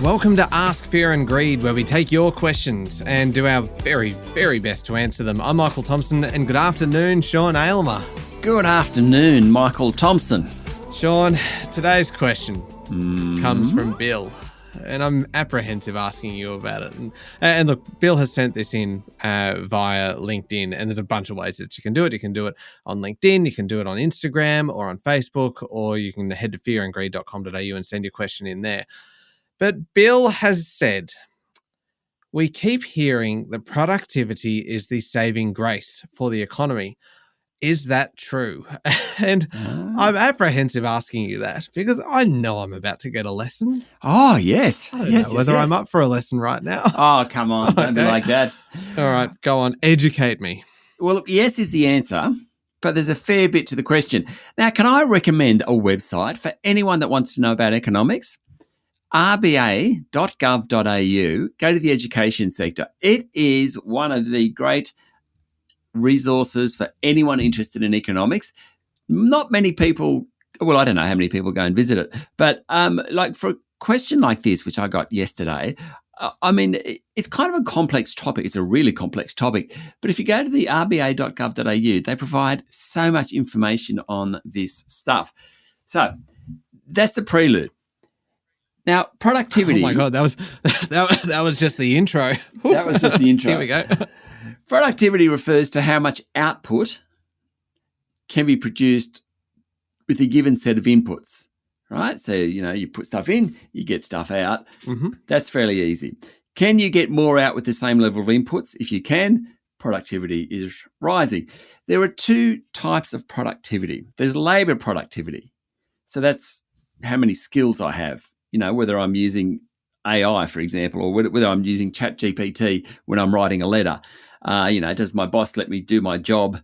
Welcome to Ask Fear and Greed, where we take your questions and do our very, very best to answer them. I'm Michael Thompson, and good afternoon, Sean Aylmer. Good afternoon, Michael Thompson. Sean, today's question comes from Bill, and I'm apprehensive asking you about it. And look, Bill has sent this in via LinkedIn, and there's a bunch of ways that you can do it. You can do it on LinkedIn, you can do it on Instagram or on Facebook, or you can head to fearandgreed.com.au and send your question in there. But Bill has said, we keep hearing that productivity is the saving grace for the economy. Is that true? And I'm apprehensive asking you that because I know I'm about to get a lesson. Oh, yes. I don't know whether I'm up for a lesson right now. Oh, come on. Don't be like that. All right, go on. Educate me. Well, look, yes is the answer, but there's a fair bit to the question. Now, can I recommend a website for anyone that wants to know about economics? rba.gov.au, go to the education sector. It is one of the great resources for anyone interested in economics. Not many people, well, I don't know how many people go and visit it, but like for a question like this, which I got yesterday, I mean, it's kind of a complex topic. It's a really complex topic. But if you go to the rba.gov.au, they provide so much information on this stuff. So that's a prelude. Now, productivity. Oh my God, that was just the intro. That was just the intro. Here we go. Productivity refers to how much output can be produced with a given set of inputs, right? So, you put stuff in, you get stuff out. Mm-hmm. That's fairly easy. Can you get more out with the same level of inputs? If you can, productivity is rising. There are two types of productivity. There's labor productivity. So that's how many skills I have. Whether I'm using AI, for example, or whether I'm using ChatGPT when I'm writing a letter. Does my boss let me do my job?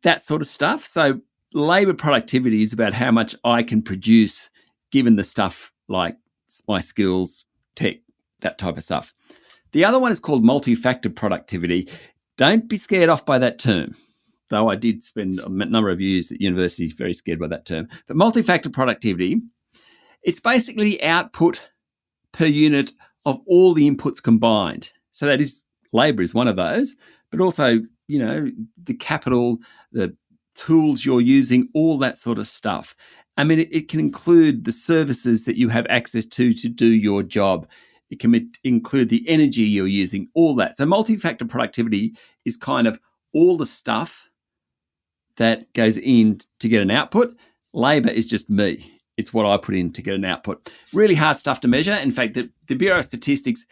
That sort of stuff. So labor productivity is about how much I can produce given the stuff like my skills, tech, that type of stuff. The other one is called multi-factor productivity. Don't be scared off by that term, though I did spend a number of years at university very scared by that term. But multi-factor productivity, it's basically output per unit of all the inputs combined. So that is, labor is one of those, but also, the capital, the tools you're using, all that sort of stuff. I mean, it can include the services that you have access to do your job. It can include the energy you're using, all that. So multi-factor productivity is kind of all the stuff that goes in to get an output. Labor is just me. It's what I put in to get an output. Really hard stuff to measure. In fact, the Bureau of Statistics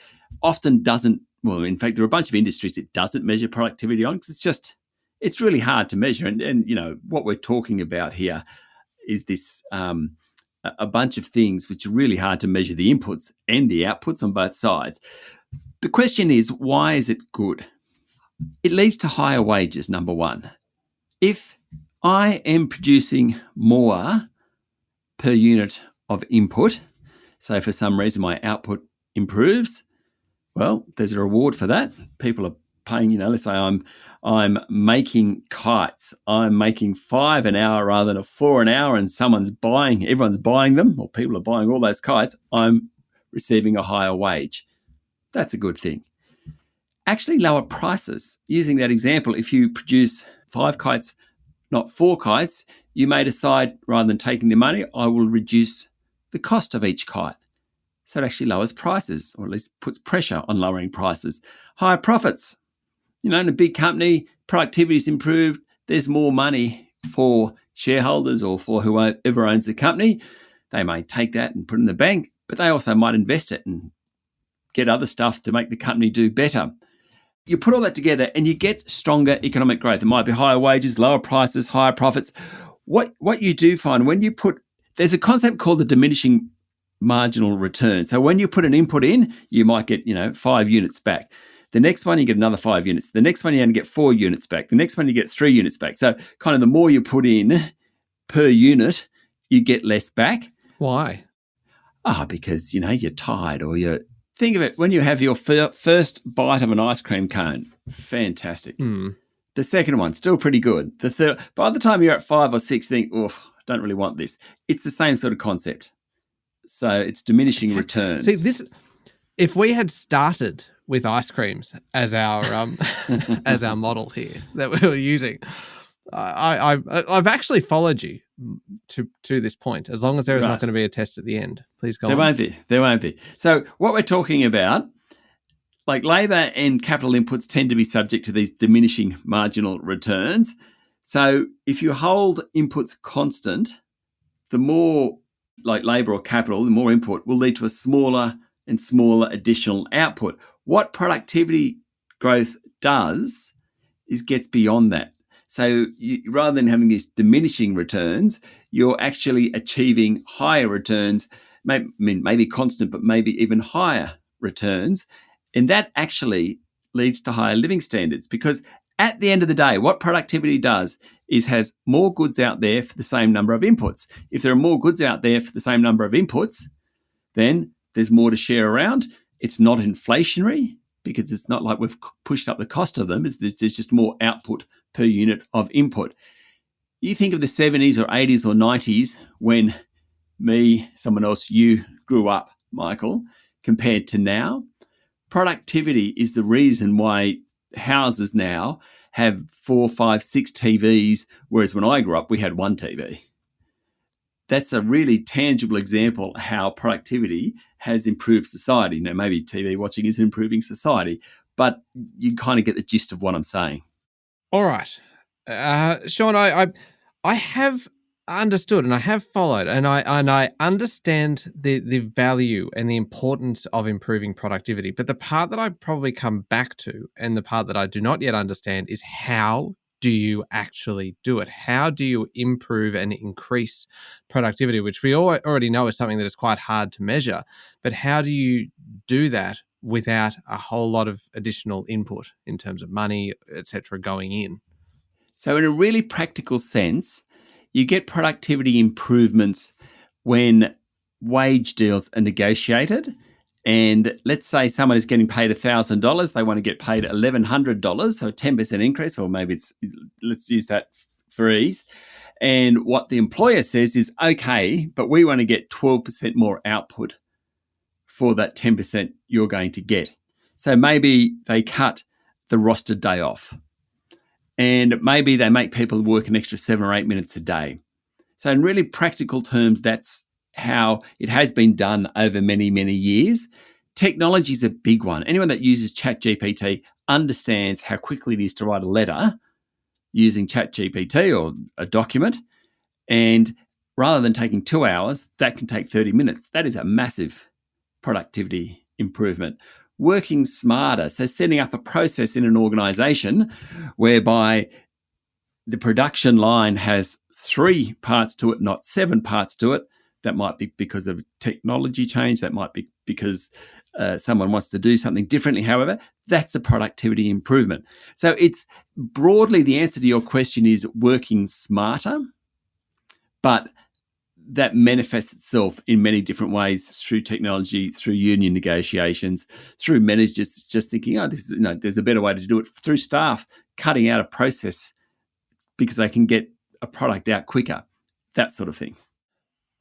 often doesn't, well, in fact, there are a bunch of industries it doesn't measure productivity on because it's really hard to measure. And what we're talking about here is this a bunch of things which are really hard to measure the inputs and the outputs on both sides. The question is, why is it good? It leads to higher wages, number one. If I am producing more per unit of input, so for some reason my output improves, well, there's a reward for that. People are paying, let's say I'm making kites. I'm making 5 an hour rather than a 4 an hour, and everyone's buying them, or people are buying all those kites. I'm receiving a higher wage. That's a good thing. Actually, lower prices. Using that example, if you produce 5 kites, not 4 kites, you may decide, rather than taking the money, I will reduce the cost of each kite. So it actually lowers prices, or at least puts pressure on lowering prices. Higher profits. In a big company, productivity is improved. There's more money for shareholders or for whoever owns the company. They may take that and put it in the bank, but they also might invest it and get other stuff to make the company do better. You put all that together and you get stronger economic growth. It might be higher wages, lower prices, higher profits. What you do find when you there's a concept called the diminishing marginal return. So when you put an input in, you might get, 5 units back. The next one, you get another 5 units. The next one, you only get 4 units back. The next one, you get 3 units back. So kind of the more you put in per unit, you get less back. Why? Because, you're tired or you're... Think of it, when you have your first bite of an ice cream cone, fantastic. The second one, still pretty good. The third, by the time you're at 5 or 6, you think, oh, I don't really want this. It's the same sort of concept. So it's diminishing returns. See, if we had started with ice creams as our as our model here that we were using, I've actually followed you to this point. As long as there is not going to be a test at the end, please go on. There won't be. So what we're talking about, like labour and capital inputs tend to be subject to these diminishing marginal returns. So if you hold inputs constant, the more like labour or capital, the more input will lead to a smaller and smaller additional output. What productivity growth does is gets beyond that. So rather than having these diminishing returns, you're actually achieving higher returns, maybe constant, but maybe even higher returns. And that actually leads to higher living standards, because at the end of the day, what productivity does is has more goods out there for the same number of inputs. If there are more goods out there for the same number of inputs, then there's more to share around. It's not inflationary, because it's not like we've pushed up the cost of them. There's just more output per unit of input. You think of the 70s or 80s or 90s when someone else, you grew up, Michael, compared to now. Productivity is the reason why houses now have 4, 5, 6 TVs, whereas when I grew up, we had one TV. That's a really tangible example of how productivity has improved society. Now, maybe TV watching is improving society, but you kind of get the gist of what I'm saying. All right. Sean, I have understood and I have followed and I understand the value and the importance of improving productivity. But the part that I probably come back to and the part that I do not yet understand is how do you actually do it? How do you improve and increase productivity, which we already know is something that is quite hard to measure, but how do you do that without a whole lot of additional input in terms of money, etc., going in? So in a really practical sense, you get productivity improvements when wage deals are negotiated. And let's say someone is getting paid $1,000, they want to get paid $1,100, so a 10% increase, or maybe let's use that for ease. And what the employer says is, okay, but we want to get 12% more output for that 10% you're going to get. So maybe they cut the rostered day off. And maybe they make people work an extra 7 or 8 minutes a day. So in really practical terms, that's how it has been done over many, many years. Technology is a big one. Anyone that uses ChatGPT understands how quickly it is to write a letter using ChatGPT or a document. And rather than taking 2 hours, that can take 30 minutes. That is a massive productivity improvement. Working smarter, so setting up a process in an organization whereby the production line has 3 parts to it, not 7 parts to it. That might be because of technology change. That might be because someone wants to do something differently. However, that's a productivity improvement. So it's broadly, the answer to your question is working smarter, but that manifests itself in many different ways through technology, through union negotiations, through managers just thinking, there's a better way to do it, through staff cutting out a process because they can get a product out quicker, that sort of thing.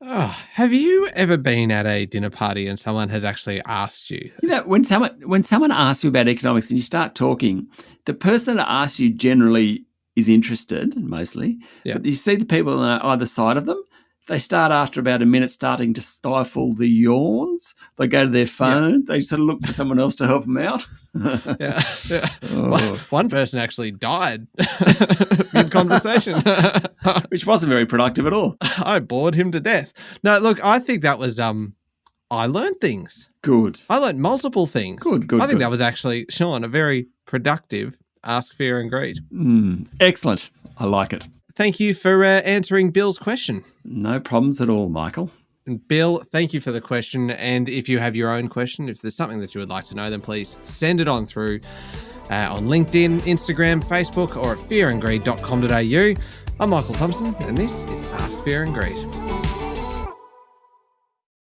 Oh, have you ever been at a dinner party and someone has actually asked you? When someone asks you about economics and you start talking, the person that asks you generally is interested, mostly. Yeah. But you see the people on either side of them, they start after about a minute starting to stifle the yawns. They go to their phone. Yeah. They sort of look for someone else to help them out. Yeah. Oh. One person actually died mid-conversation. Which wasn't very productive at all. I bored him to death. No, look, I think that was, I learned things. Good. I learned multiple things. Good. I think that was actually, Sean, a very productive Ask Fear and Greed. Excellent. I like it. Thank you for answering Bill's question. No problems at all, Michael. And Bill, thank you for the question. And if you have your own question, if there's something that you would like to know, then please send it on through on LinkedIn, Instagram, Facebook, or at fearandgreed.com.au. I'm Michael Thompson, and this is Ask Fear and Greed.